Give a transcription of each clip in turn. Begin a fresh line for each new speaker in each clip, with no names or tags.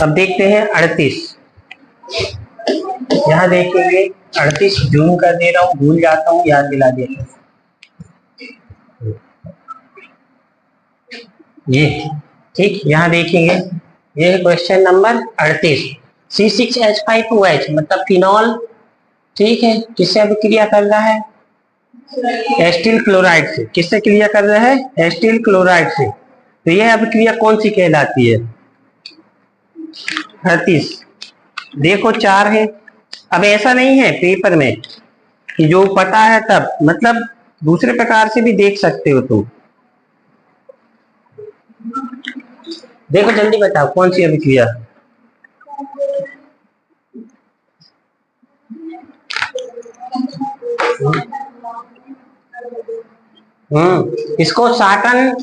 अब देखते हैं 38। यहाँ देखेंगे 38 जूम कर दे रहा हूँ, भूल जाता हूँ, याद दिला देता हूँ। ये ठीक, यहाँ देखेंगे ये क्वेश्चन नंबर 38। C6H5OH मतलब फिनॉल, ठीक है, किससे अभिक्रिया कर रहा है? एस्टिल क्लोराइड से। किससे क्रिया कर रहा है? एस्टिल क्लोराइड से। तो यह अभिक्रिया कौन सी कहलाती है? 38। देखो 4 है। अब ऐसा नहीं है पेपर में कि जो पता है तब, मतलब दूसरे प्रकार से भी देख सकते हो तुम। देखो जल्दी बताओ कौन सी अभिक्रिया? इसको साटन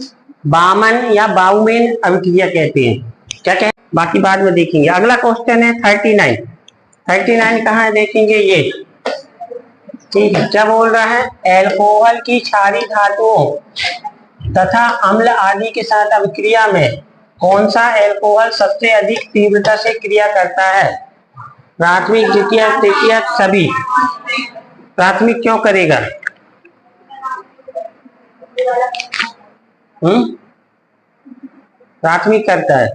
बामन या बाउमेन अभिक्रिया कहते हैं। क्या कहते हैं बाकी बाद में देखेंगे। अगला क्वेश्चन है 39। 39 कहाँ है देखेंगे ये, ठीक है। क्या बोल रहा है? एल्कोहल की क्षारीय धातुओं तथा अम्ल आदि के साथ अभिक्रिया में कौन सा एल्कोहल सबसे अधिक तीव्रता से क्रिया करता है? प्राथमिक, द्वितीय, तृतीय, सभी। प्राथमिक क्यों करेगा? प्राथमिक करता है,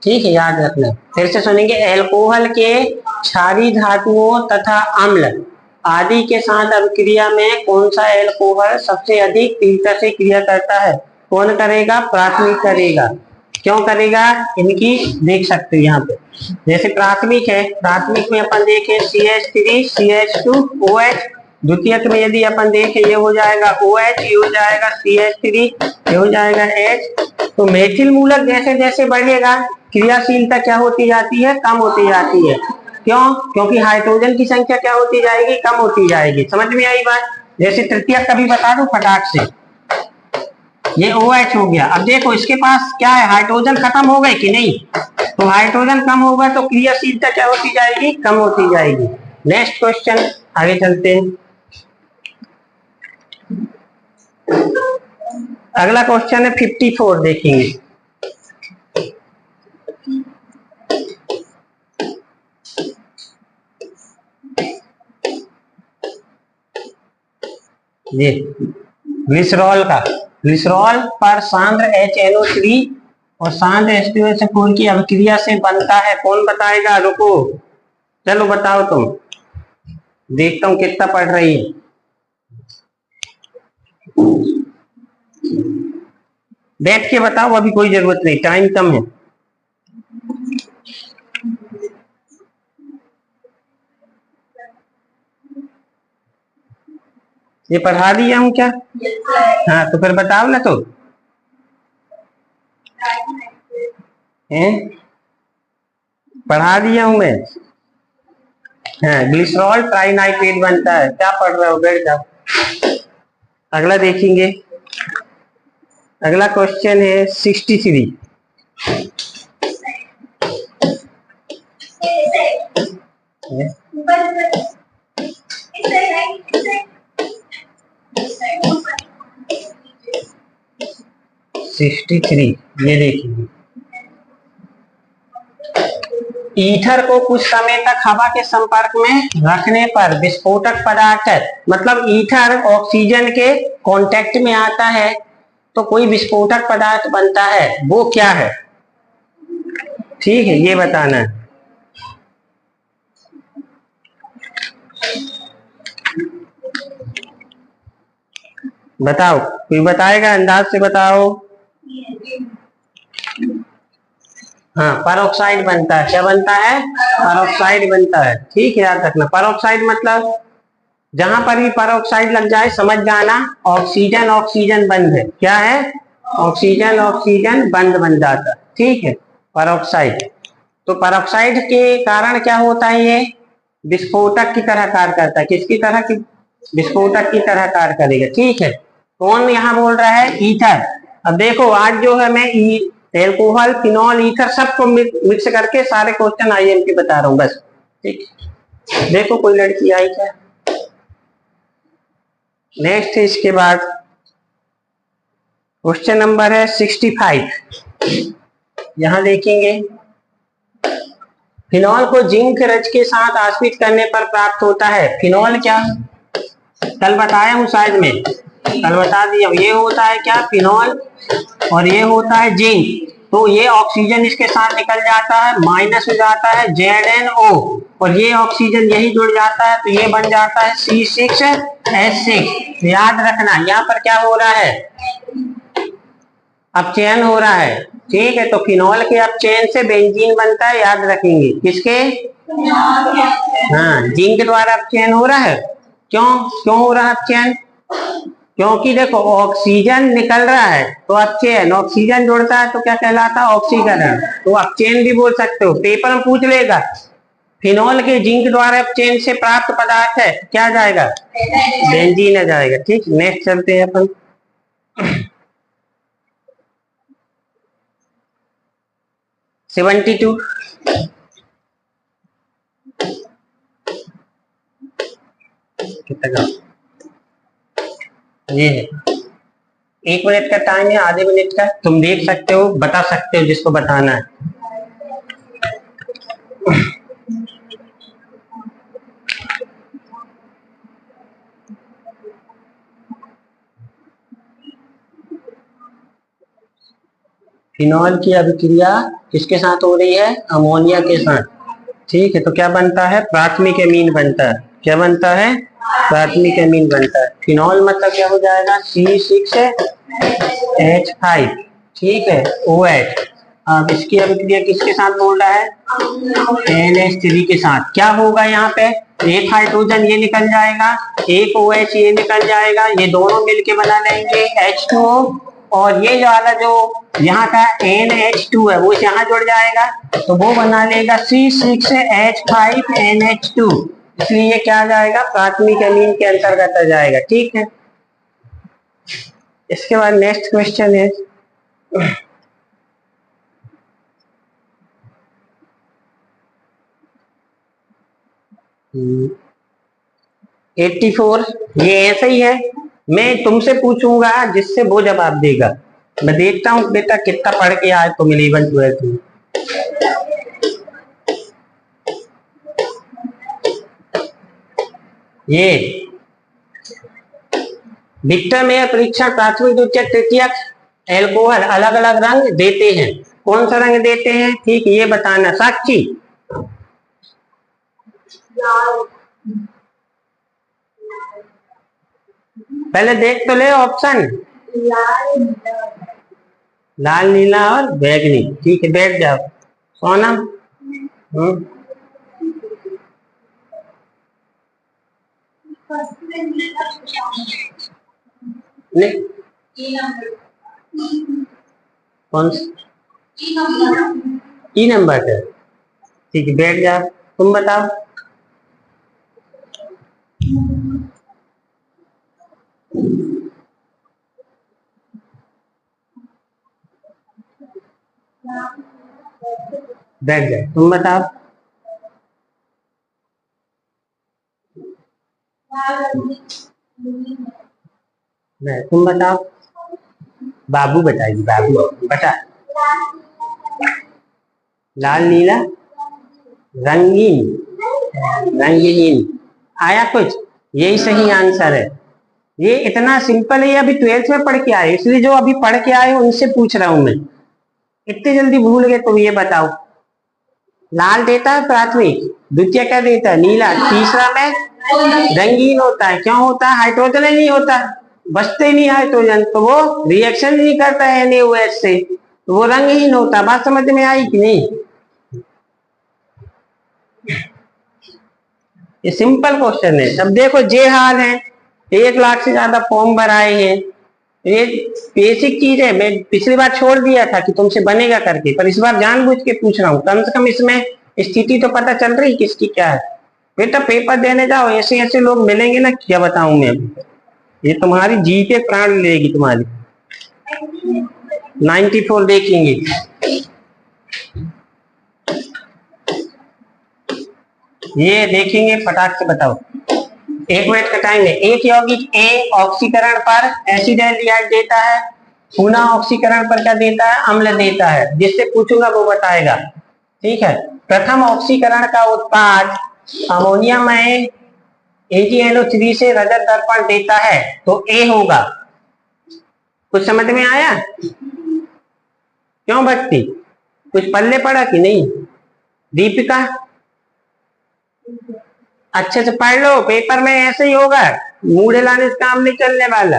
ठीक है, याद रखना। फिर से सुनेंगे। एल्कोहल के क्षारीय धातुओं तथा अम्ल आदि के साथ अभिक्रिया में कौन सा एल्कोहल सबसे अधिक तीव्रता से क्रिया करता है? कौन करेगा? प्राथमिक करेगा। क्यों करेगा? इनकी देख सकते हो यहाँ पे। जैसे प्राथमिक है, प्राथमिक में अपन देखें CH3 CH2OH। द्वितीयक में यदि अपन देखें ये हो जाएगा OH, ये हो जाएगा CH3, ये हो जाएगा H। तो मेथिल मूलक जैसे जैसे बढ़ेगा क्रियाशीलता क्या होती जाती है? कम होती जाती है। क्यों? क्योंकि हाइड्रोजन की संख्या क्या होती जाएगी? कम होती जाएगी। समझ में आई बात? जैसे तृतीयक का भी बता दो फटाक से। ये OH हो गया। अब देखो इसके पास क्या है? हाइड्रोजन खत्म हो गए कि नहीं? तो हाइड्रोजन कम होगा तो क्रियाशीलता क्या होती जाएगी? कम होती जाएगी। नेक्स्ट क्वेश्चन, आगे चलते हैं। अगला क्वेश्चन है 54, देखेंगे। ये ग्लिसरॉल का, ग्लिसरॉल पर सांद्र HNO3 और सांद्र H2SO4 की अभिक्रिया से बनता है। कौन बताएगा? रुको, चलो बताओ तुम, देखता हूं कितना पढ़ रही है। बैठ के बताओ, अभी कोई जरूरत नहीं, टाइम कम है। ये पढ़ा दिया हूं क्या? हाँ तो फिर बताओ ना। तो पढ़ा दिया हूं मैं। हाँ, ग्लिसरॉल ट्राइनाइट्रेट बनता है। क्या पढ़ रहे हो? बैठ जाओ। अगला देखेंगे। अगला क्वेश्चन है 63। ये देखिए, ईथर को कुछ समय तक हवा के संपर्क में रखने पर विस्फोटक पदार्थ है। मतलब ईथर ऑक्सीजन के कांटेक्ट में आता है तो कोई विस्फोटक पदार्थ बनता है। वो क्या है? ठीक है, ये बताना है। बताओ, कोई बताएगा? अंदाज से बताओ। हाँ, परऑक्साइड बनता है। क्या बनता है? परऑक्साइड बनता है। ठीक है, याद रखना। परऑक्साइड मतलब जहां पर भी परऑक्साइड लग जाए समझ जाना ऑक्सीजन ऑक्सीजन बंद है। क्या है? ऑक्सीजन ऑक्सीजन बंद बन जाता है। ठीक है, परऑक्साइड। तो परऑक्साइड के कारण क्या होता है? ये विस्फोटक की तरह कार्य करता है। किसकी तरह की? विस्फोटक की तरह कार्य करेगा। ठीक है। कौन यहाँ बोल रहा है? ईथर। अब देखो आज जो है मैं एल्कोहल, फिनॉल, ईथर सबको मिक्स करके सारे क्वेश्चन IMP बता रहा हूँ बस। ठीक, देखो कोई लड़की आई क्या? नेक्स्ट है इसके बाद क्वेश्चन नंबर है 65। यहां देखेंगे फिनॉल को जिंक रज के साथ आश्रित करने पर प्राप्त होता है। फिनॉल क्या, कल बताया हूँ शायद में, कल बता दिया, ये होता है क्या, फिनॉल, और ये होता है जिंक। तो ये ऑक्सीजन इसके साथ निकल जाता है, माइनस हो जाता है ZnO, और ये ऑक्सीजन यही जुड़ जाता है तो ये बन जाता है C6H6। याद रखना यहाँ पर क्या हो रहा है, अपचयन हो रहा है। ठीक है, तो फिनॉल के अपचयन से बेंजीन बनता है, याद रखेंगे किसके, हाँ, जिंक द्वारा अपचयन हो रहा है। क्यों क्यों हो रहा है अपचयन, क्योंकि देखो ऑक्सीजन निकल रहा है तो अपचयन, ऑक्सीजन जुड़ता है तो क्या कहलाता है, ऑक्सीकरण, तो अपचयन भी बोल सकते हो, पेपर में पूछ लेगा। फिनॉल के जिंक द्वारा अपचयन से प्राप्त पदार्थ है, क्या जाएगा, बेंजीन आ जाएगा। ठीक, नेक्स्ट चलते हैं अपन। (72) कितना, ये है 1 मिनट का टाइम है, आधे मिनट का, तुम देख सकते हो, बता सकते हो जिसको बताना है। फिनॉल की अभिक्रिया किसके साथ हो रही है, अमोनिया के साथ। ठीक है, तो क्या बनता है, प्राथमिक एमीन बनता है। क्या बनता है, प्राथमिक एमीन बनता है। फिनॉल मतलब क्या हो जाएगा, C6H5। ठीक है, OH। अब इसकी अभिक्रिया किसके साथ बोल रहा है, NH3 के साथ। क्या होगा यहाँ पे, एक हाइड्रोजन ये निकल जाएगा, एक OH ये निकल जाएगा, ये दोनों मिलके बना लेंगे H2O, और ये वाला जो यहाँ का NH2 है वो यहाँ जुड़ जाएगा तो वो बना लेगा C6H5NH2। इसलिए ये क्या आ जाएगा, प्राथमिक एमीन के अंतर्गत आ जाएगा। ठीक है, इसके बाद नेक्स्ट क्वेश्चन है, Hmm. 84। ये ऐसा ही है, मैं तुमसे पूछूंगा जिससे वो जवाब देगा। मैं देखता हूँ बेटा कितना पढ़ के आए तुम 11 12 में। ये विक्टर में परीक्षण प्राथमिक द्वितीयक तृतीयक एल्कोहल अलग अलग रंग देते हैं, कौन सा रंग देते हैं, ठीक ये बताना। साक्षी, पहले देख तो ले ऑप्शन, लाल नीला और बैगनी। ठीक है, बैठ जाओ सोनम। नहीं, कौन ई नंबर है। ठीक है, बैठ जाओ, तुम बताओ। बैठ जाओ, तुम बताओ। तुम बताओ, बाबू बताइए, बाबू बता। लाल नीला रंगीन, रंगीन आया कुछ, यही सही आंसर है। ये इतना सिंपल है, अभी 12th में पढ़ के आए, इसलिए जो अभी पढ़ के आए उनसे पूछ रहा हूं मैं, इतने जल्दी भूल गए तो ये बताओ। लाल देता है प्राथमिक, द्वितीय क्या देता है, नीला, तीसरा में रंगीन होता है। क्यों होता है, हाइड्रोजन नहीं होता, बचते नहीं हाइड्रोजन, तो वो रिएक्शन नहीं करता है NaOH से, तो वो रंगहीन होता है। बात समझ में आई कि नहीं, ये सिंपल क्वेश्चन है। अब देखो जे हाल है, 1 लाख से ज्यादा फॉर्म भराए हैं, ये बेसिक चीज है। मैं पिछली बार छोड़ दिया था कि तुमसे बनेगा करके, पर इस बार जानबूझ के पूछ रहा हूँ, कम से कम इसमें स्थिति तो पता चल रही किसकी क्या है। बेटा पेपर देने जाओ, ऐसे ऐसे लोग मिलेंगे ना, क्या बताऊं मैं, ये तुम्हारी जी के प्राण लेगी तुम्हारी। 94 देखेंगे, ये देखेंगे, फटाक से बताओ। 1 मिनट का टाइम है। एक यौगिक ए ऑक्सीकरण पर एसिडाल्डिहाइड देता है, पुनः ऑक्सीकरण पर क्या देता है, अम्ल देता है। जिससे पूछूंगा वो बताएगा। ठीक है। प्रथम ऑक्सीकरण का उत्पाद अमोनिया में AgNO3 से रजत दर्पण देता है तो ए होगा। कुछ समझ में आया? क्यों भक्ति, कुछ पल्ले पड़ा कि नहीं? दीपिका अच्छे से पढ़ लो, पेपर में ऐसे ही होगा, मूड हिलाने से काम नहीं चलने वाला।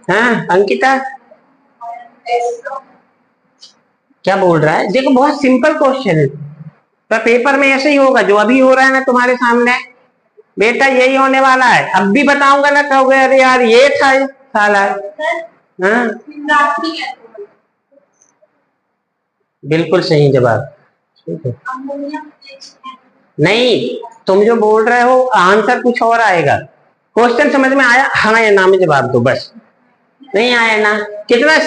हाँ अंकिता क्या बोल रहा है? देखो बहुत सिंपल क्वेश्चन है, तो पेपर में ऐसे ही होगा जो अभी हो रहा है ना तुम्हारे सामने, बेटा यही होने वाला है। अब भी बताऊंगा ना कहोगे अरे यार ये था साला। हाँ बिल्कुल सही जवाब। ठीक है, नहीं तुम जो बोल रहे हो आंसर कुछ और आएगा। क्वेश्चन समझ में आया? हाँ या ना में जवाब दो बस। नहीं आया ना? कितना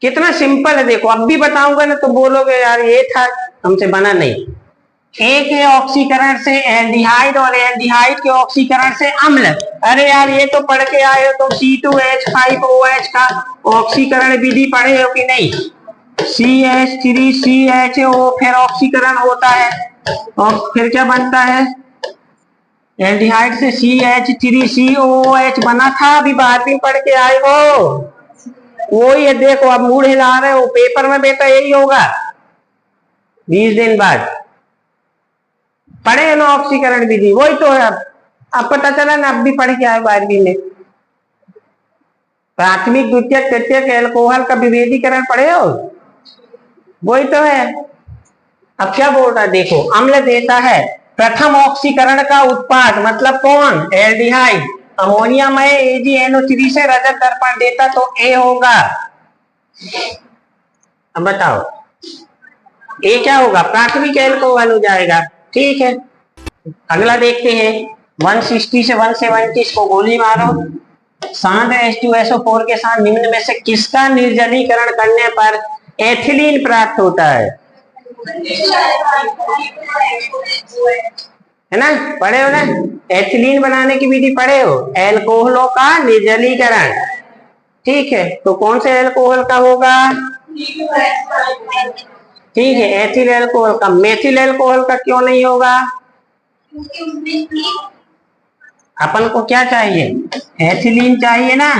कितना सिंपल है, देखो अब भी बताऊंगा ना तो बोलोगे यार ये था, हमसे बना नहीं। ए के ऑक्सीकरण से एल्डिहाइड और एल्डिहाइड के ऑक्सीकरण से अम्ल। अरे यार ये तो पढ़ के आए हो तुम, C2H5OH का ऑक्सीकरण विधि पढ़े हो कि नहीं? CH3CHO फिर ऑक्सीकरण होता है और फिर क्या बनता है? एल्डिहाइड से CH3COOH बना था, अभी 12वीं पढ़ के आए हो। वही है, देखो अब मूड हिला रहे हो, पेपर में बेटा यही होगा 20 दिन बाद। पढ़े ना ऑक्सीकरण विधि, वही तो है। अब पता चला ना, अब भी पढ़ के आए 12वीं में। प्राथमिक द्वितीयक तृतीयक एल्कोहल का विभेदीकरण पढ़े हो, वही तो है। अब क्या बोल रहा है देखो, अम्ल देता है प्रथम ऑक्सीकरण का उत्पाद, मतलब कौन? एल्डिहाइड। अमोनिया में AgNO3 से रजत दर्पण देता तो ए होगा। अब बताओ ए क्या होगा? प्राथमिक एल्कोहल हो जाएगा। ठीक है, अगला देखते हैं। 160 से 170 को गोली मारो। शांत H2SO4 के साथ निम्न में से किसका निर्जलीकरण करने पर एथिलीन प्राप्त होता है? है ना, पढ़े हो ना? एथिलीन बनाने की विधि पढ़े हो, एल्कोहलों का निर्जलीकरण। ठीक है, तो कौन से एल्कोहल का होगा? ठीक है, एथिल एल्कोहल का। मेथिल एल्कोहल का क्यों नहीं होगा? अपन को क्या चाहिए? एथिलीन चाहिए ना,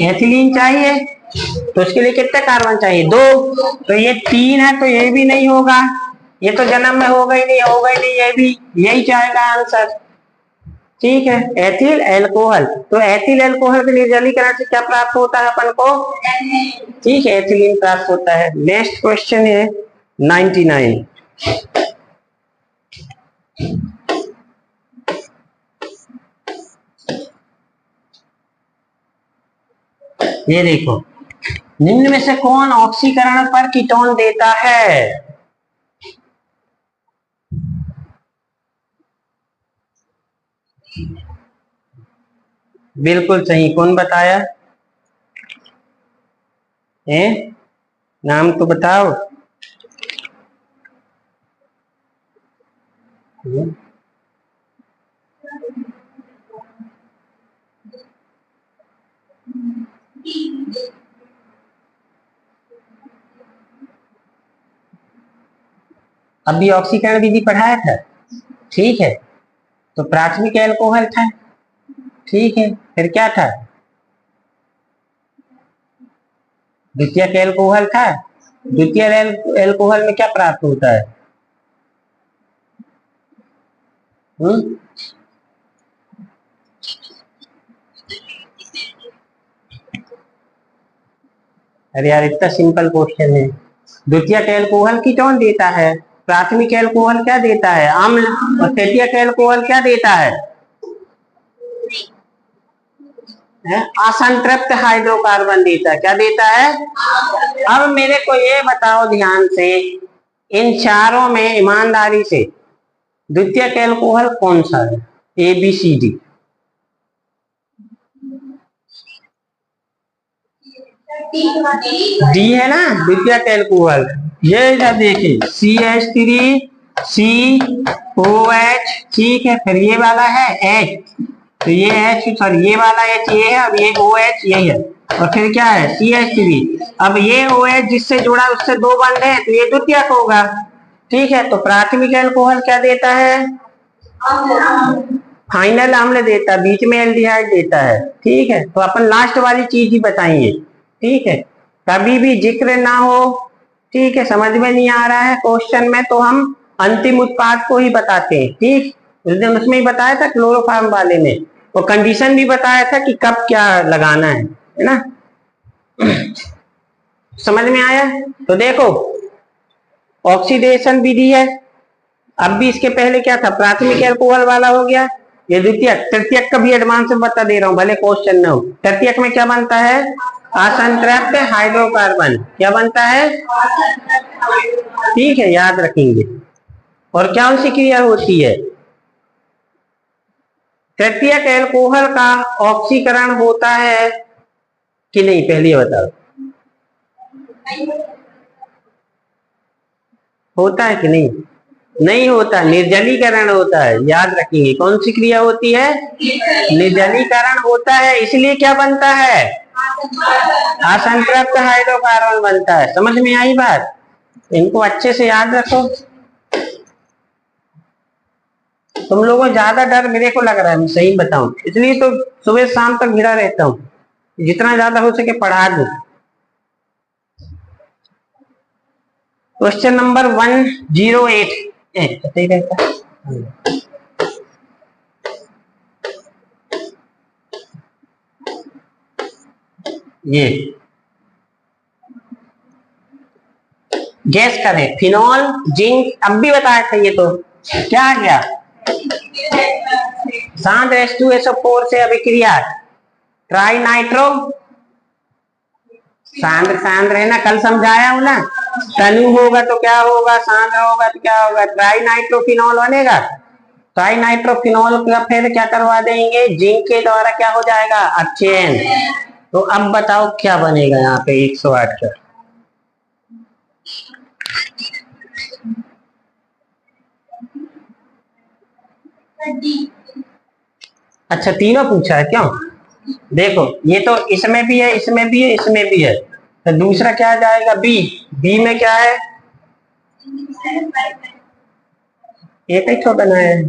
एथिलीन चाहिए, तो उसके लिए कितने कार्बन चाहिए? 2। तो ये 3 है तो ये भी नहीं होगा, ये तो जन्म में होगा ही नहीं, होगा ही नहीं, ये भी यही चाहेगा आंसर। ठीक है, एथिल एल्कोहल। तो एथिल एल्कोहल के निर्जलीकरण से क्या प्राप्त होता है अपन को? ठीक है, एथिलीन प्राप्त होता है। नेक्स्ट क्वेश्चन है 99। ये देखो, निम्न में से कौन ऑक्सीकरण पर कीटोन देता है? बिल्कुल सही, कौन बताया है? नाम तो बताओ। अभी ऑक्सीकरण विधि पढ़ाया था। ठीक है, तो प्राथमिक एल्कोहल था। ठीक है, फिर क्या था? द्वितीयक एल्कोहल था। द्वितीय एल्कोहल में क्या प्राप्त होता है? अरे यार इतना सिंपल क्वेश्चन है। द्वितीयक एल्कोहल कीटोन देता है, प्राथमिक एल्कोहल क्या देता है? अम्ल। और तृतीयक एल्कोहल क्या देता है? असंतृप्त हाइड्रोकार्बन देता है। क्या देता है? अब मेरे को ये बताओ ध्यान से, इन चारों में ईमानदारी से द्वितीयक एल्कोहल कौन सा है? ABCD। डी है ना द्वितीयक एल्कोहल। ये इधर देखिए CH3COH। ठीक है, फिर ये वाला है H, तो ये H, सॉरी ये वाला H ये है, अब ये OH ये है, और फिर क्या है CH3। अब ये OH जिससे जुड़ा है उससे दो बंध है, तो ये द्वितीयक होगा। ठीक है, तो प्राथमिक अल्कोहल क्या देता है? फाइनल अम्ल देता है, बीच में एल्डिहाइड देता है। ठीक है, तो अपन लास्ट वाली चीज ही बताएंगे। ठीक है, कभी भी जिक्र ना हो, ठीक है, समझ में नहीं आ रहा है क्वेश्चन में, तो हम अंतिम उत्पाद को ही बताते हैं। ठीक, उस दिन उसमें ही बताया था क्लोरोफार्म वाले में, और कंडीशन भी बताया था कि कब क्या लगाना है ना। समझ में आया? तो देखो, ऑक्सीडेशन विधि है। अब भी इसके पहले क्या था? प्राथमिक अल्कोहल वाला हो गया, ये द्वितीयक। तृतीयक का भी एडवांस में बता दे रहा हूं, भले क्वेश्चन न हो। तृतीयक में क्या बनता है? असंतृप्त हाइड्रोकार्बन। क्या बनता है? ठीक है, याद रखेंगे। और क्या उनसी क्रिया होती है? तृतीयक अल्कोहल का ऑक्सीकरण होता है कि नहीं, पहले बताओ। होता है कि नहीं? नहीं होता, निर्जलीकरण होता है। याद रखेंगे, कौन सी क्रिया होती है? निर्जलीकरण होता है। इसलिए क्या बनता है? असंतृप्त हाइड्रोकार्बन बनता है। समझ में आई बात? इनको अच्छे से याद रखो। तुम लोगों को ज्यादा डर मेरे को लग रहा है, मैं सही बताऊं, इसलिए तो सुबह शाम तक भिड़ा रहता हूं, जितना ज्यादा हो सके पढ़ा दूं। क्वेश्चन नंबर 108 सही रहता है। ये गैस करें, फिनॉल, जिंक, अब भी बताया था ये, तो क्या आ गया? शांत H2SO4 से अभिक्रिया ट्राई नाइट्रो, शांत शांत रहना, कल समझाया हूं ना। तनु होगा तो क्या होगा, शांत होगा तो क्या होगा? ट्राई नाइट्रोफिनॉल बनेगा। ट्राई नाइट्रोफिनॉल का फिर क्या करवा देंगे? जिंक के द्वारा क्या हो जाएगा? अपचयन। तो अब बताओ क्या बनेगा यहाँ पे 108 का? अच्छा, तीनों पूछा है क्यों? देखो, ये तो इसमें भी है, इसमें भी है, इसमें भी है, तो दूसरा क्या जाएगा? बी। बी में क्या है? एक ही तो बनाया है,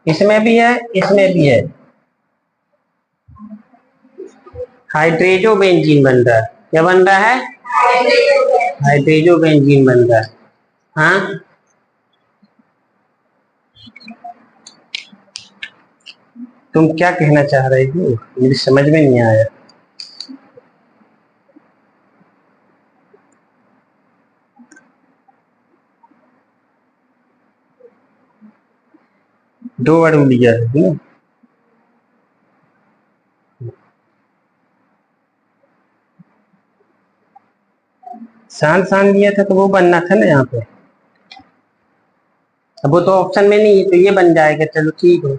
इसमें भी है, इसमें भी है। हाइड्रेजो बेंजीन बन रहा है। क्या बन रहा है? हाइड्रेजो बेंजीन बन रहा है। हाँ, तुम क्या कहना चाह रहे हो? मेरी समझ में नहीं आया। दो अड़ू लिया है ना? शान शान लिया था तो वो बनना था ना यहाँ पे। अब वो तो ऑप्शन में नहीं है, तो ये बन जाएगा। चलो ठीक है।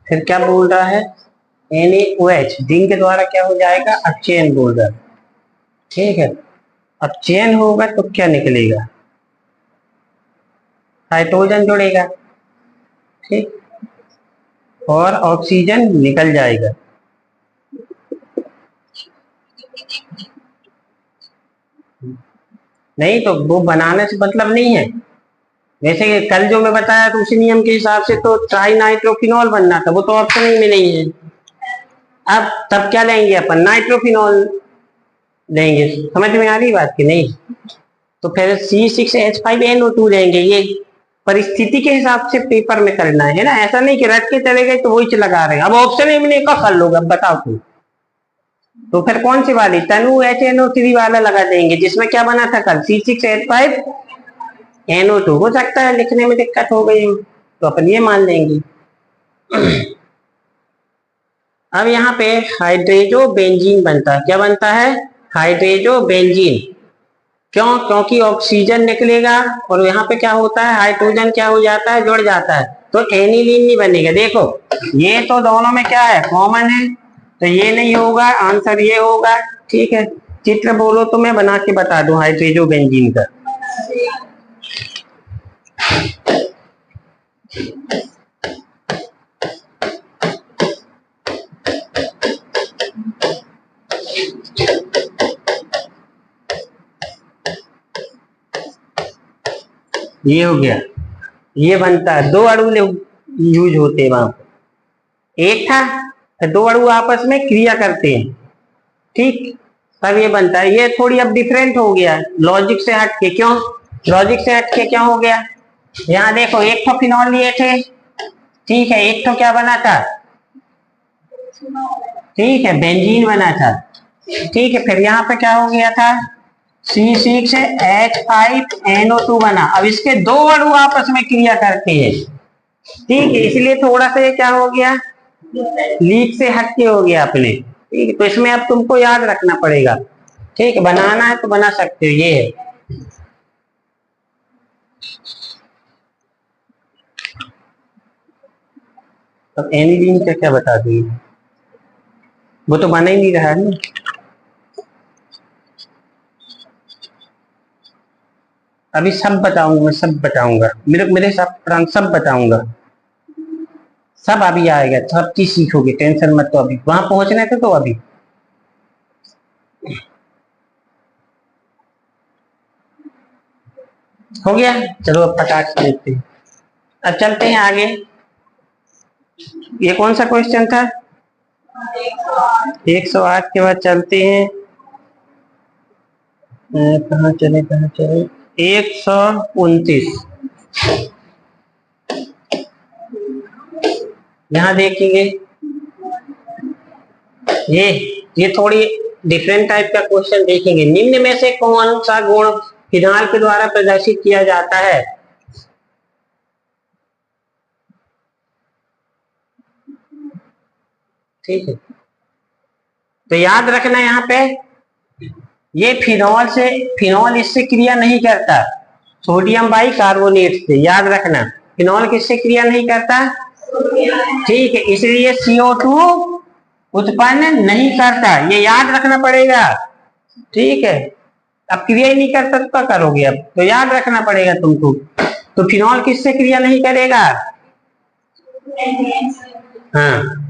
फिर क्या बोल रहा है? NaOH जिंक के द्वारा क्या हो जाएगा? अपचयन बोल रहा है। ठीक है, अपचयन होगा तो क्या निकलेगा? हाइड्रोजन जुड़ेगा। ठीक, और ऑक्सीजन निकल जाएगा। नहीं तो वो बनाने से मतलब नहीं है। वैसे कल जो मैं बताया था उसी नियम के हिसाब से तो ट्राई नाइट्रोफिनॉल बनना था, वो तो ऑप्शन ही में नहीं है। अब तब क्या लेंगे अपन? नाइट्रोफिनॉल लेंगे। समझ में आ रही बात की नहीं? तो फिर C6H5NO2 लेंगे। ये परिस्थिति के हिसाब से पेपर में करना है ना, ऐसा नहीं कि रट के चले गए तो वही लगा रहे हैं। अब ऑप्शन में नहीं, कर लोगे, अब बताओ तुम। तो फिर कौन सी वाली? तनु HNO3 वाला लगा देंगे, जिसमें क्या बना था कल? C6H5NO2। हो सकता है लिखने में दिक्कत हो गई हो, तो अपन ये मान लेंगे। अब यहाँ पे हाइड्रेजो बेंजीन बनता है। क्या बनता है? हाइड्रेजो बेंजीन। क्यों? क्योंकि ऑक्सीजन निकलेगा और यहाँ पे क्या होता है? हाइड्रोजन क्या हो जाता है? जुड़ जाता है, तो एनिलीन नहीं बनेगा। देखो, ये तो दोनों में क्या है? कॉमन है, तो ये नहीं होगा, आंसर ये होगा। ठीक है, चित्र बोलो तो मैं बना के बता दूं हाइड्रेजो बेंजीन का। ये हो गया, ये बनता है, दो अणु यूज होते हैं वहां पर, एक था तो दो अणु आपस में क्रिया करते हैं, ठीक, तब ये बनता है। ये थोड़ी अब डिफरेंट हो गया लॉजिक से हट के। क्यों लॉजिक से हट के क्या हो गया? यहाँ देखो, एक तो फिनॉल लिए थे, ठीक है, एक तो क्या बना था? ठीक है, बेंजीन बना था, ठीक है, फिर यहाँ पे क्या हो गया था? C6H5NO2 बना। अब इसके दो अणु आपस में क्रिया करते हैं, ठीक है, इसलिए थोड़ा सा ये क्या हो गया? लीक से हटके हो गया अपने, ठीक है, तो इसमें अब तुमको याद रखना पड़ेगा, ठीक है, बनाना है तो बना सकते हो, ये है। अब एनिलीन का क्या बता दूं, वो तो बना ही नहीं रहा है ना। अभी सब बताऊंगा, मैं सब बताऊंगा, मेरे मेरे सब बताऊंगा, सब अभी आएगा, सब चीज सीखोगे, टेंशन मत। तो अभी वहां पहुंचना है तो अभी हो गया। चलो अब फटाक से देखते हैं, अब चलते हैं आगे। ये कौन सा क्वेश्चन था? 108 के बाद चलते हैं, कहाँ चले कहाँ चले, 129। यहाँ देखेंगे, ये ये थोड़ी डिफरेंट टाइप का क्वेश्चन देखेंगे। निम्न में से कौन सा गुण फिनाल के द्वारा प्रदर्शित किया जाता है? ठीक है, तो याद रखना यहाँ पे, ये फिनॉल इससे क्रिया नहीं करता, सोडियम बाई कार्बोनेट से, याद रखना, फिनॉल किससे क्रिया नहीं करता? ठीक है, इसलिए CO2 उत्पन्न नहीं करता, ये याद रखना पड़ेगा, ठीक है। अब क्रिया ही नहीं करता तो क्या करोगे? अब तो याद रखना पड़ेगा तुमको। तो फिनॉल किससे क्रिया नहीं करेगा? हाँ,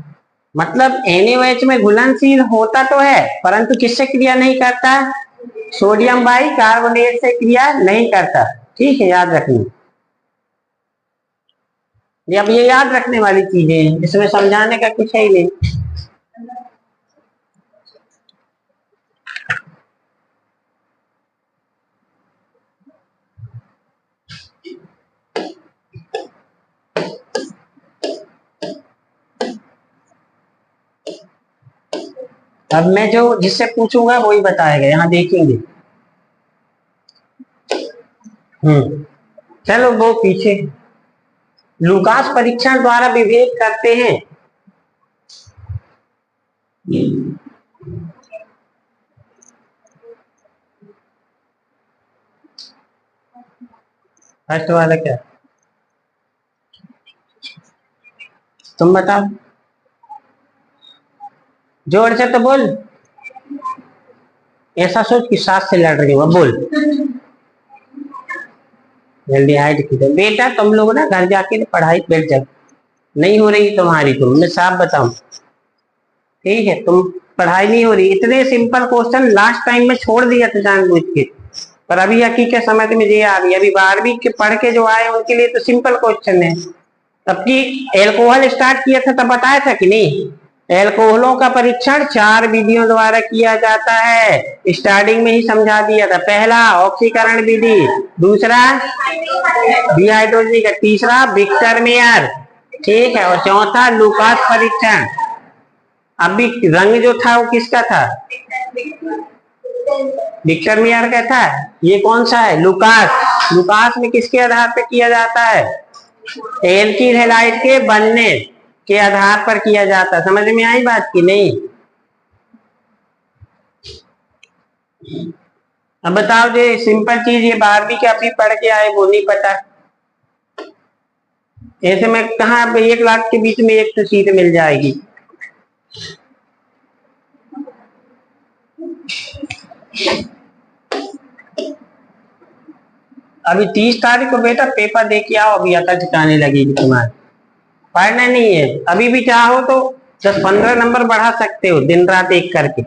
मतलब NaOH में घुलनशील होता तो है, परंतु किससे क्रिया नहीं करता? सोडियम बाई कार्बोनेट से क्रिया नहीं करता, ठीक है, याद रखना। ये अब ये याद रखने वाली चीजें हैं, इसमें समझाने का कुछ है ही नहीं। अब मैं जो जिससे पूछूंगा वही बताएगा, यहाँ देखेंगे। चलो वो पीछे, लूकास परीक्षण द्वारा विभेद करते हैं। फर्स्ट वाला क्या, तुम बताओ, जोर से तो बोल, ऐसा सोच कि सांस से लड़ रही हो, बोल जल्दी। हाइट की बेटा, तुम लोग ना घर जाके पढ़ाई बैठ जाओ, नहीं हो रही तुम्हारी, तुम मैं साफ बताऊं, ठीक है, तुम पढ़ाई नहीं हो रही। इतने सिंपल क्वेश्चन लास्ट टाइम में छोड़ दिया था जानबूझ के, पर अभी हकीकत समझ में ये आ रही है। अभी 12वीं के पढ़ के जो आए उनके लिए तो सिंपल क्वेश्चन है। तब की एल्कोहल स्टार्ट किया था तब बताया था कि नहीं? एल्कोहलों का परीक्षण 4 विधियों द्वारा किया जाता है, स्टार्टिंग में ही समझा दिया था। पहला ऑक्सीकरण विधि, दूसरा डिहाइड्रोजनी का, तीसरा विक्टर मेयर, ठीक है, और चौथा लूकास परीक्षण। अभी रंग जो था वो किसका था? विक्टर मेयर का था। ये कौन सा है? लूकास। लूकास में किसके आधार पर किया जाता है? एल्किल हैलाइड के बनने के आधार पर किया जाता। समझ में आई बात की नहीं? अब बताओ, जो सिंपल चीज ये 12वीं के अभी पढ़ के आए वो नहीं पता, ऐसे में कहा 1 लाख के बीच में एक तो सीट मिल जाएगी। अभी 30 तारीख को बेटा पेपर दे के आओ, अभी अकल ठिकाने लगेगी तुम्हारी। पढ़ना नहीं है, अभी भी चाहो तो 10-15 नंबर बढ़ा सकते हो दिन रात एक करके।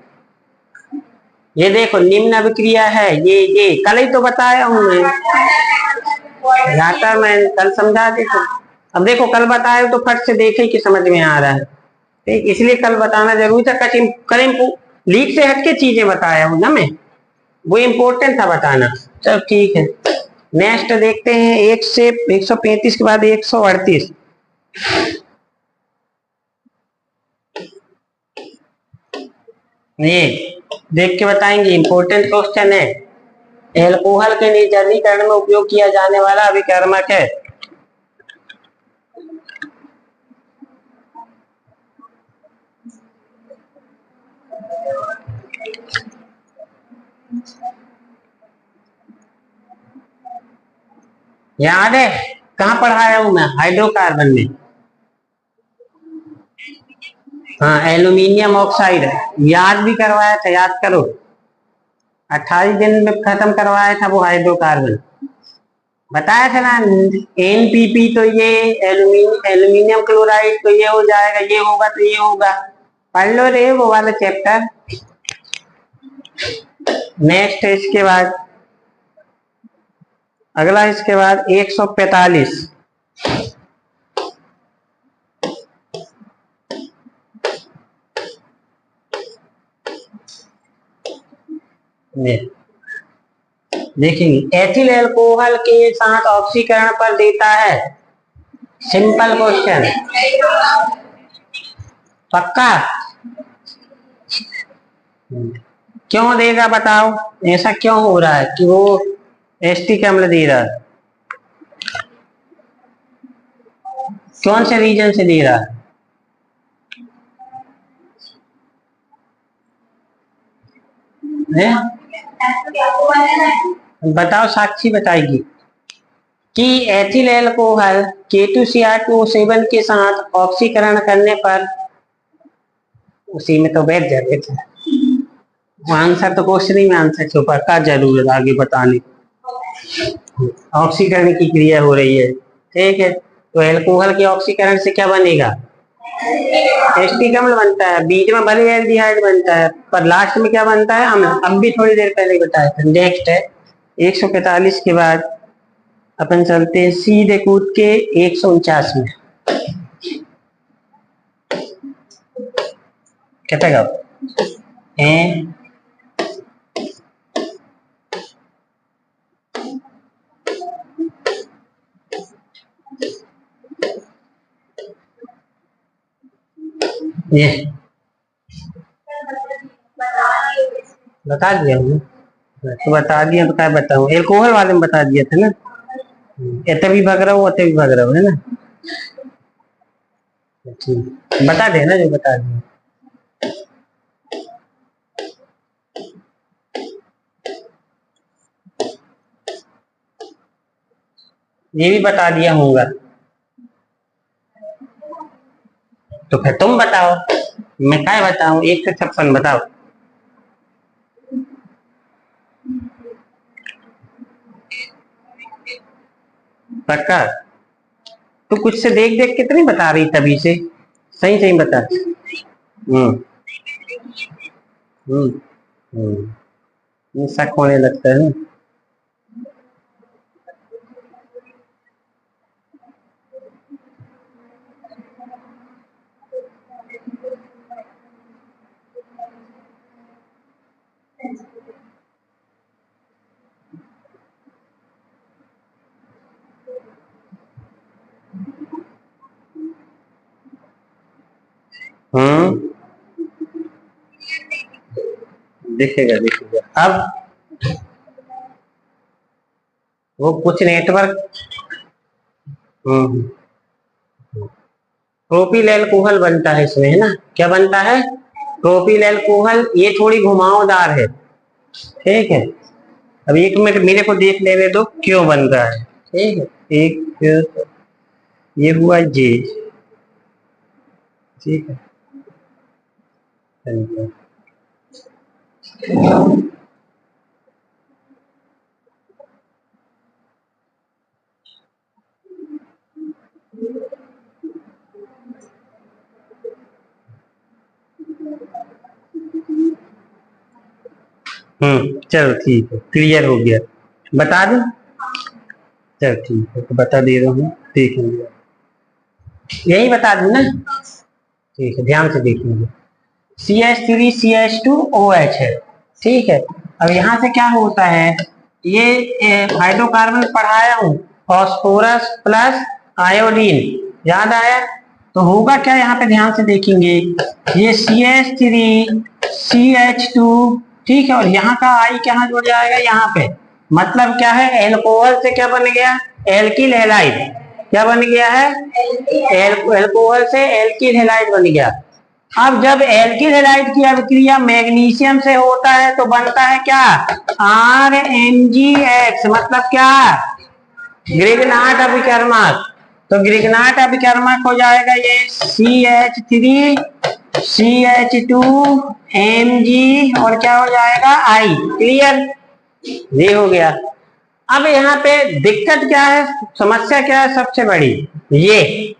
ये देखो निम्न अभिक्रिया है, ये कल ही तो बताया हूं मैं, जाता मैं कल समझा दी तो। अब देखो कल बताया तो फट से देखे कि समझ में आ रहा है, ठीक, इसलिए कल बताना जरूरी था। करीम लीक से हटके चीजें बताया हूं ना मैं, वो इम्पोर्टेंट था बताना। चल ठीक है, नेक्स्ट देखते हैं 1 से 135 के बाद 138। ये देख के बताएंगे, इंपॉर्टेंट क्वेश्चन है। एल्कोहल के निर्जलीकरण में उपयोग किया जाने वाला अभिकर्मक है। याद है कहाँ पढ़ाया हूं मैं? हाइड्रोकार्बन में। हाँ, एल्यूमिनियम ऑक्साइड याद भी करवाया था, याद करो। 28 दिन में खत्म करवाया था वो हाइड्रोकार्बन, बताया था ना। एनपीपी तो ये एल्यूमिनियम क्लोराइड तो ये हो जाएगा, ये होगा तो ये होगा। पढ़ लो रे वो वाला चैप्टर। नेक्स्ट है इसके बाद, अगला इसके बाद 145। देखेंगे एथिल एल्कोहल के साथ ऑक्सीकरण पर देता है। सिंपल क्वेश्चन, पक्का? क्यों देगा बताओ, ऐसा क्यों हो रहा है कि वो एस्टिक अम्ल दे रहा है? कौन से रीजन से दे रहा है? बताओ, साक्षी बताएगी कि एथिल एल्कोहल K2CR2O7 के साथ ऑक्सीकरण करने पर, उसी में तो बैठ जाते थे। आंसर तो क्वेश्चन में आंसर छुपा, का जरूरत आगे बताने। ऑक्सीकरण की क्रिया हो रही है, ठीक है। तो एल्कोहल के ऑक्सीकरण से क्या बनेगा? एस्टिक अम्ल बनता है, बीच में भले एल्डिहाइड बनता है पर लास्ट में क्या बनता है? अम्ल। अब भी थोड़ी देर पहले बताया था। नेक्स्ट है 145 के बाद अपन चलते हैं सीधे कूद के 149 में। कहता गाओ ये बता दिया हूँ, तो बता दिया तो क्या बताऊँ, एल्कोहल वाले में बता दिया था ना। एते भी भाग रहा हूँ, अते भी भाग रहा हूँ, है ना। ठीक, बता देना जो बता दिया। ये भी बता दिया होगा, तो फिर तुम बताओ, मैं क्या बताऊं? 156 बताओ। पक्का? तो कुछ से देख देख के तो नहीं बता रही तभी से, सही सही बता। हम्म हम्म शक होने लगता है ना। हम्म दिखेगा दिखेगा। अब वो कुछ नेटवर्क, हम्म प्रोपिल एल्कोहल बनता है इसमें, है ना। क्या बनता है? Propyl alcohol. ये थोड़ी घुमावदार है, ठीक है। अब 1 मिनट मेरे को देख लेने दो क्यों बन रहा है, ठीक है। एक ये हुआ जी, ठीक है। चलो ठीक है, क्लियर हो गया। बता दूं? चलो ठीक है, तो बता दे रहा हूँ, देखेंगे। यही बता दूं ना? ठीक है, ध्यान से देखेंगे। CH3CH2OH है, ठीक है। अब यहाँ से क्या होता है, ये हाइड्रोकार्बन पढ़ाया हूँ, फास्फोरस प्लस आयोडीन, याद आया? तो होगा क्या, यहाँ पे ध्यान से देखेंगे, ये CH3CH2, ठीक है, और यहाँ का आई कहाँ जुड़ जाएगा, यहाँ पे। मतलब क्या है, एल्कोहल से क्या बन गया, एल्किल हैलाइड। क्या बन गया है, एल्कोहल से एल्किल हैलाइड बन गया। अब जब एल्किल हैलाइड की अभिक्रिया मैग्नीशियम से होता है तो बनता है क्या, RMgX। मतलब क्या, ग्रिग्नाट अभिकर्मक। तो ग्रिग्नाट अभिकर्मक हो जाएगा ये CH3CH2Mg, और क्या हो जाएगा, I। क्लियर, ये हो गया। अब यहाँ पे दिक्कत क्या है, समस्या क्या है सबसे बड़ी, ये,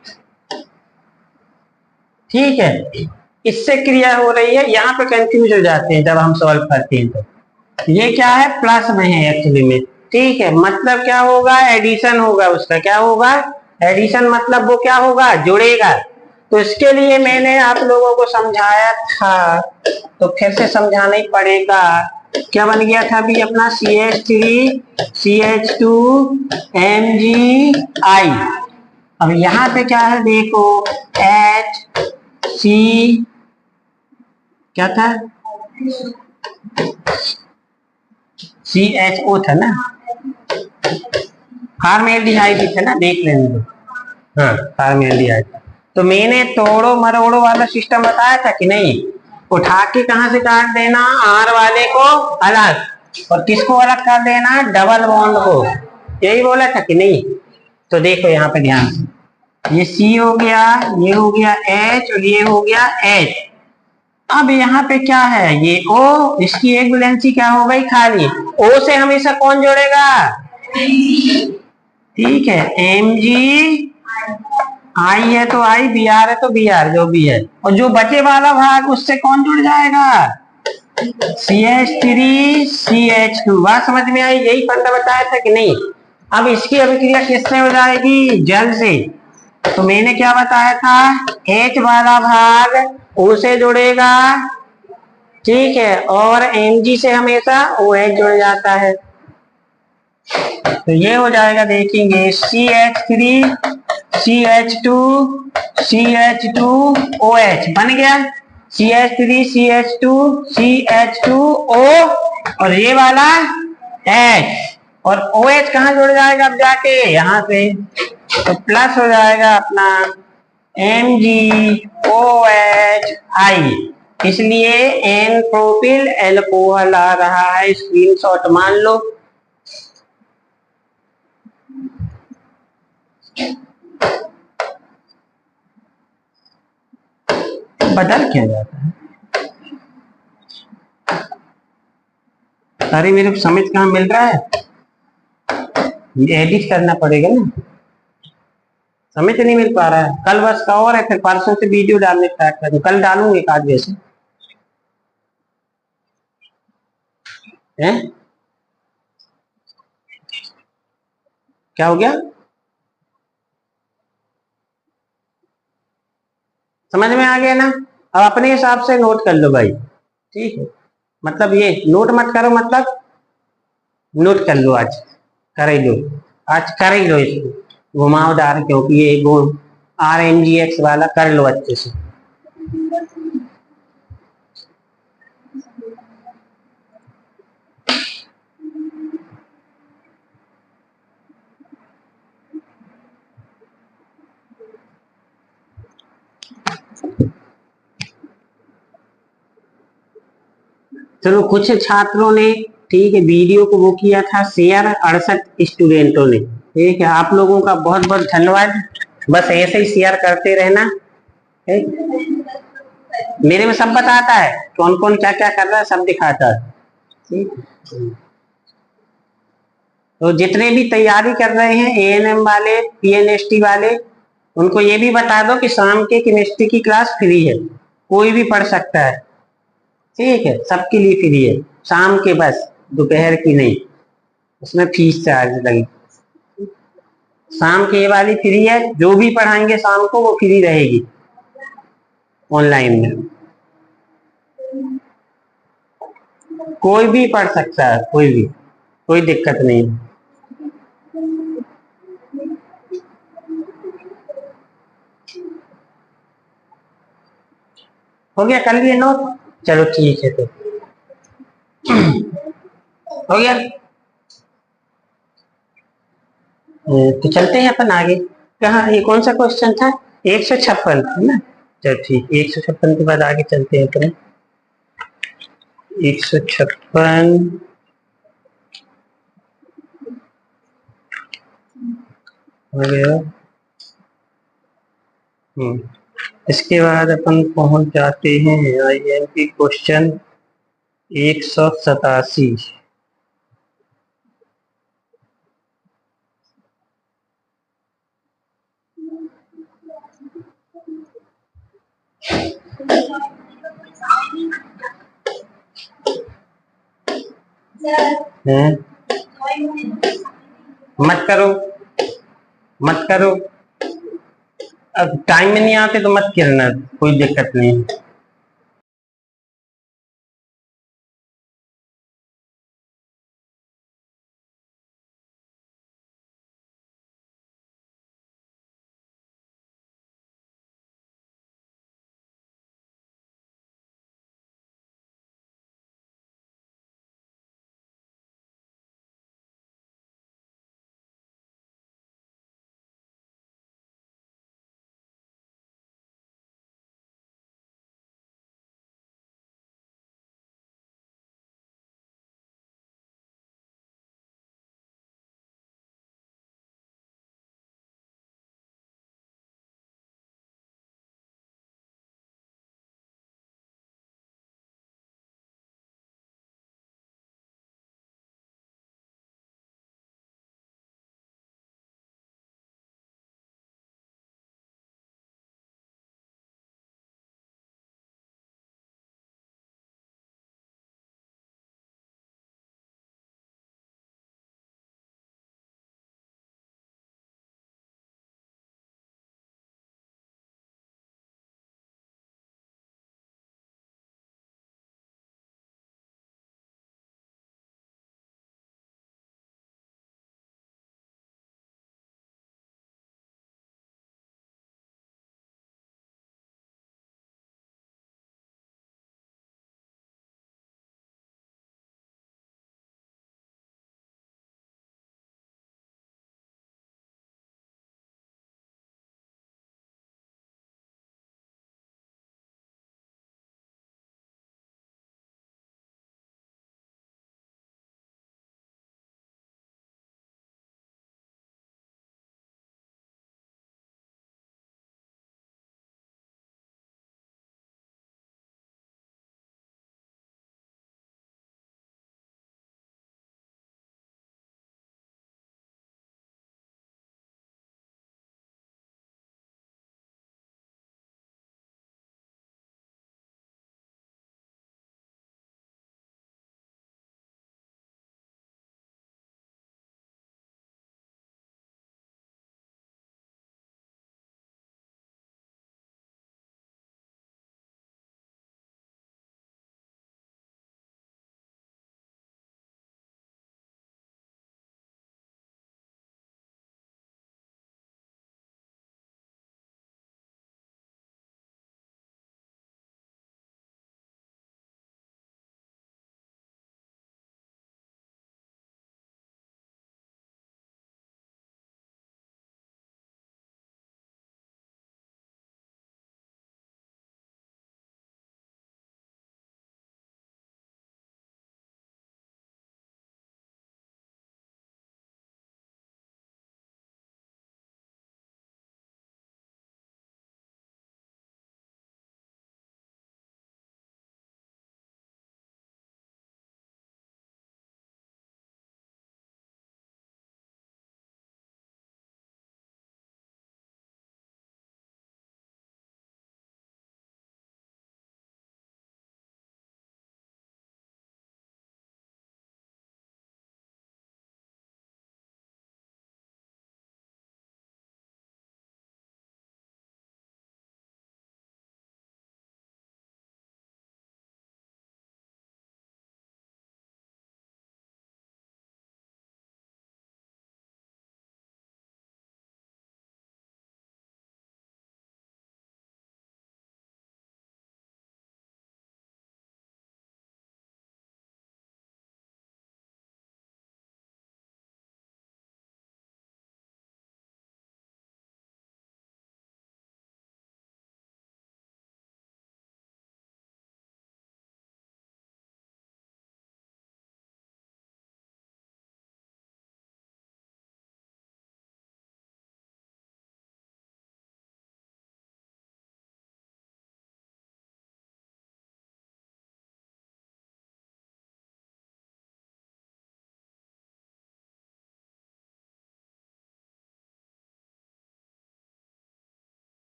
ठीक है, इससे क्रिया हो रही है, यहाँ पे कंफ्यूज हो जाते हैं जब हम सॉल्व करते हैं। तो ये क्या है, प्लस में है एक्चुअली में, ठीक है। मतलब क्या होगा, एडिशन होगा उसका, क्या होगा, एडिशन। मतलब वो क्या होगा, जुड़ेगा। तो इसके लिए मैंने आप लोगों को समझाया था, तो फिर से समझाना ही पड़ेगा। क्या बन गया था अभी अपना, CH3CH2MgI। अब यहाँ पे क्या है देखो, HC, क्या था, CHO था ना, फार्मेल्डिहाइड भी था ना, देख लेने दो। हाँ, फार्मेल्डिहाइड। तो मैंने तोड़ो मरोड़ो वाला सिस्टम बताया था कि नहीं, उठा के कहां से काट देना, R वाले को अलग, और किसको अलग कर देना, डबल बॉन्ड को। यही बोला था कि नहीं? तो देखो यहाँ पे ध्यान से, ये C हो गया, ये हो गया H, और ये हो गया H। अब यहाँ पे क्या है, ये O, इसकी एक वैलेंसी क्या हो गई, खाली। O से हमेशा कौन जोड़ेगा, ठीक है, Mg, I है तो I, Br है तो Br, जो भी है। और जो बचे वाला भाग, उससे कौन जुड़ जाएगा, CH3CH2। बात समझ में आई? यही फंडा बताया था कि नहीं? अब इसकी अभिक्रिया किससे हो जाएगी, जल से। तो मैंने क्या बताया था, H वाला भाग O से जुड़ेगा, ठीक है, और Mg से हमेशा OH जुड़ जाता है। तो ये हो जाएगा, देखेंगे, CH3CH2CH2OH बन गया, CH3CH2CH2O, और ये वाला H, और OH कहाँ जुड़ जाएगा अब जाके, यहाँ से। तो प्लस हो जाएगा अपना MgOHI। इसलिए N प्रोपिल एल्कोहल आ रहा है, स्क्रीनशॉट मान लो। बदल क्या जाता है, अरे मेरे को समझ कहाँ मिल रहा है, एडिट करना पड़ेगा ना, समझ नहीं मिल पा रहा है। कल बस का और है, फिर परसों से वीडियो डालने स्टार्ट कर दूं, कल डालूंगी एक आध जैसे हैं। क्या हो गया, समझ में आ गया ना? अब अपने हिसाब से नोट कर लो भाई, ठीक है। मतलब ये नोट मत करो, मतलब नोट कर लो, आज कर ही लो, आज कर ही लो इसको घुमावदार, क्योंकि ये वो RMgX वाला कर लो अच्छे से। चलो, कुछ छात्रों ने, ठीक है, वीडियो को वो किया था शेयर, 68 स्टूडेंटों ने, ठीक है। आप लोगों का बहुत बहुत धन्यवाद, बस ऐसे ही शेयर करते रहना, ठीक? मेरे में सब बताता है, कौन कौन क्या क्या कर रहा है, सब दिखाता है, ठीक। तो जितने भी तैयारी कर रहे हैं, ANM वाले, PNST वाले, उनको ये भी बता दो कि शाम के केमिस्ट्री की क्लास फ्री है, कोई भी पढ़ सकता है, ठीक है, सबके लिए फ्री है। शाम के बस, दोपहर की नहीं, उसमें फीस चार्ज लगी। शाम की ये वाली फ्री है, जो भी पढ़ाएंगे शाम को वो फ्री रहेगी ऑनलाइन में, कोई भी पढ़ सकता है, कोई भी, कोई दिक्कत नहीं। हो गया, कर लिए नोट? चलो ठीक है, तो हो गया। तो चलते हैं अपन आगे। कहाँ, ये कौन सा क्वेश्चन था? 156 है ना? चलो ठीक, 156 के बाद आगे चलते हैं अपन। 156 हो गया। इसके बाद अपन पहुंच जाते हैं IMP क्वेश्चन 187। मत करो, मत करो, अब टाइम में नहीं आते तो मत करना, कोई दिक्कत नहीं।